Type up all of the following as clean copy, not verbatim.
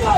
PM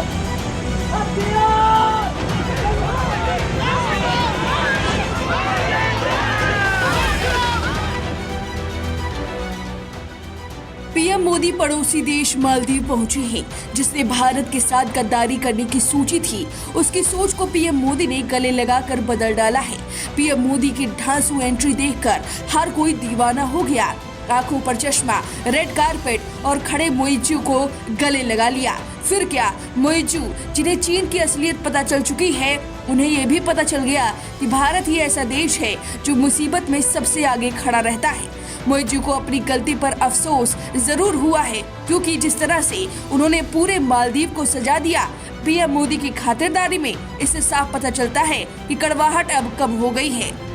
Modi पड़ोसी देश मालदीव पहुंचे हैं, जिसने भारत के साथ गद्दारी करने की सोची थी। उसकी सोच को पीएम मोदी ने गले लगाकर बदल डाला है। पीएम मोदी की ढांसू एंट्री देखकर हर कोई दीवाना हो गया। आंखों पर चश्मा, रेड कारपेट और खड़े मोइजू को गले लगा लिया। फिर क्या, मोइजू जिन्हें चीन की असलियत पता चल चुकी है, उन्हें ये भी पता चल गया कि भारत ही ऐसा देश है जो मुसीबत में सबसे आगे खड़ा रहता है। मोइजू को अपनी गलती पर अफसोस जरूर हुआ है, क्योंकि जिस तरह से उन्होंने पूरे मालदीव को सजा दिया पीएम मोदी की खातिरदारी में, इससे साफ पता चलता है कि कड़वाहट अब कम हो गई है।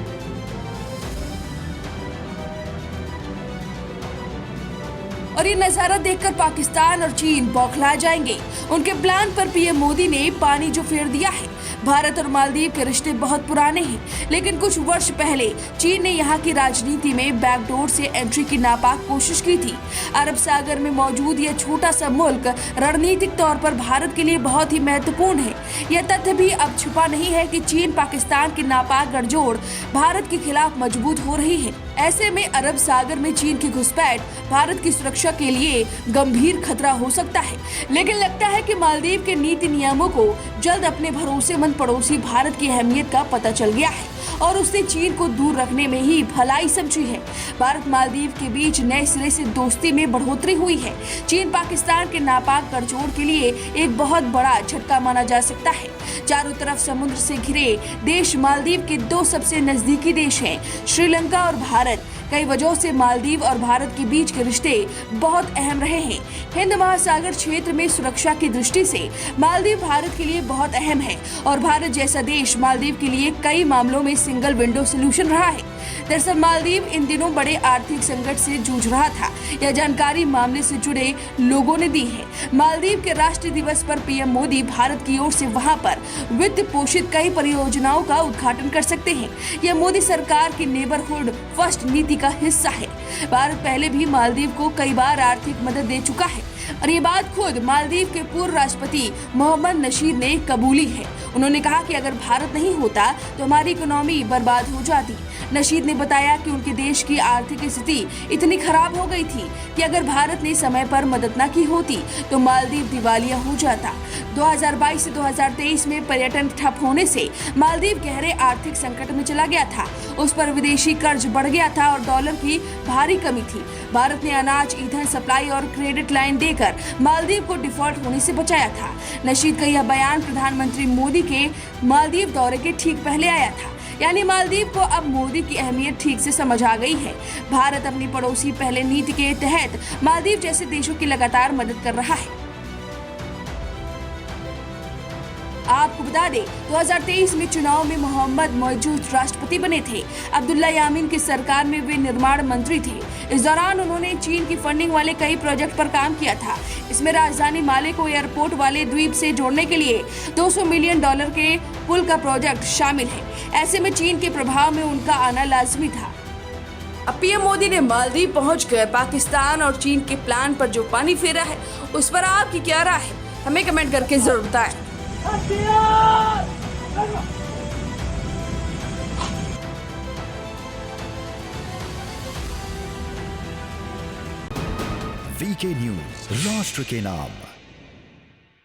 और ये नजारा देखकर पाकिस्तान और चीन बौखला जाएंगे। उनके प्लान पर पीएम मोदी ने पानी जो फेर दिया है। भारत और मालदीव के रिश्ते बहुत पुराने हैं, लेकिन कुछ वर्ष पहले चीन ने यहाँ की राजनीति में बैकडोर से एंट्री की नापाक कोशिश की थी। अरब सागर में मौजूद यह छोटा सा मुल्क रणनीतिक तौर पर भारत के लिए बहुत ही महत्वपूर्ण है। यह तथ्य भी अब छुपा नहीं है कि चीन पाकिस्तान की नापाक गठजोड़ भारत के खिलाफ मजबूत हो रही है। ऐसे में अरब सागर में चीन की घुसपैठ भारत की सुरक्षा के लिए गंभीर खतरा हो सकता है। लेकिन लगता है कि मालदीव के नीति नियमों को जल्द अपने भरोसेमंद पड़ोसी भारत की अहमियत का पता चल गया है और उसने चीन को दूर रखने में ही भलाई समझी है। भारत मालदीव के बीच नए सिरे से दोस्ती में बढ़ोतरी हुई है। चीन पाकिस्तान के नापाक गठजोड़ के लिए एक बहुत बड़ा झटका माना जा सकता है। चारों तरफ समुद्र से घिरे देश मालदीव के दो सबसे नजदीकी देश हैं, श्रीलंका और भारत। कई वजहों से मालदीव और भारत के बीच के रिश्ते बहुत अहम रहे हैं। हिंद महासागर क्षेत्र में सुरक्षा की दृष्टि से मालदीव भारत के लिए बहुत अहम है और भारत जैसा देश मालदीव के लिए कई मामलों में सिंगल विंडो सॉल्यूशन रहा है। दरअसल मालदीव इन दिनों बड़े आर्थिक संकट से जूझ रहा था। यह जानकारी मामले से जुड़े लोगों ने दी है। मालदीव के राष्ट्रीय दिवस पर पीएम मोदी भारत की ओर से वहां पर वित्त पोषित कई परियोजनाओं का उद्घाटन कर सकते हैं। यह मोदी सरकार की नेबरहुड फर्स्ट नीति का हिस्सा है। भारत पहले भी मालदीव को कई बार आर्थिक मदद दे चुका है और ये बात खुद मालदीव के पूर्व राष्ट्रपति मोहम्मद नशीद ने कबूली है। उन्होंने कहा कि अगर भारत नहीं होता तो हमारी इकोनॉमी बर्बाद हो जाती। नशीद ने बताया कि उनके देश की आर्थिक स्थिति इतनी खराब हो गई थी कि अगर भारत ने समय पर मदद न की होती तो मालदीव दिवालिया हो जाता। 2022 से 2023 में पर्यटन ठप होने से मालदीव गहरे आर्थिक संकट में चला गया था। उस पर विदेशी कर्ज बढ़ गया था और डॉलर की भारी कमी थी। भारत ने अनाज, ईंधन सप्लाई और क्रेडिट लाइन देकर मालदीव को डिफॉल्ट होने से बचाया था। नशीद का यह बयान प्रधानमंत्री मोदी के मालदीव दौरे के ठीक पहले आया था। यानी मालदीव को अब मोदी की अहमियत ठीक से समझ आ गई है। भारत अपनी पड़ोसी पहले नीति के तहत मालदीव जैसे देशों की लगातार मदद कर रहा है। आपको बता दें, 2023 में चुनाव में मोहम्मद मौजूद राष्ट्रपति बने थे। अब्दुल्ला यामीन की सरकार में वे निर्माण मंत्री थे। इस दौरान उन्होंने चीन की फंडिंग वाले कई प्रोजेक्ट पर काम किया था। इसमें राजधानी माले को एयरपोर्ट वाले द्वीप से जोड़ने के लिए $200 मिलियन के पुल का प्रोजेक्ट शामिल है। ऐसे में चीन के प्रभाव में उनका आना लाजमी था। अब पीएम मोदी ने मालदीव पहुंचकर पाकिस्तान और चीन के प्लान पर जो पानी फेरा है, उस पर आपकी क्या राय है? हमें कमेंट करके जरूर बताएं। वीके न्यूज, राष्ट्र के नाम।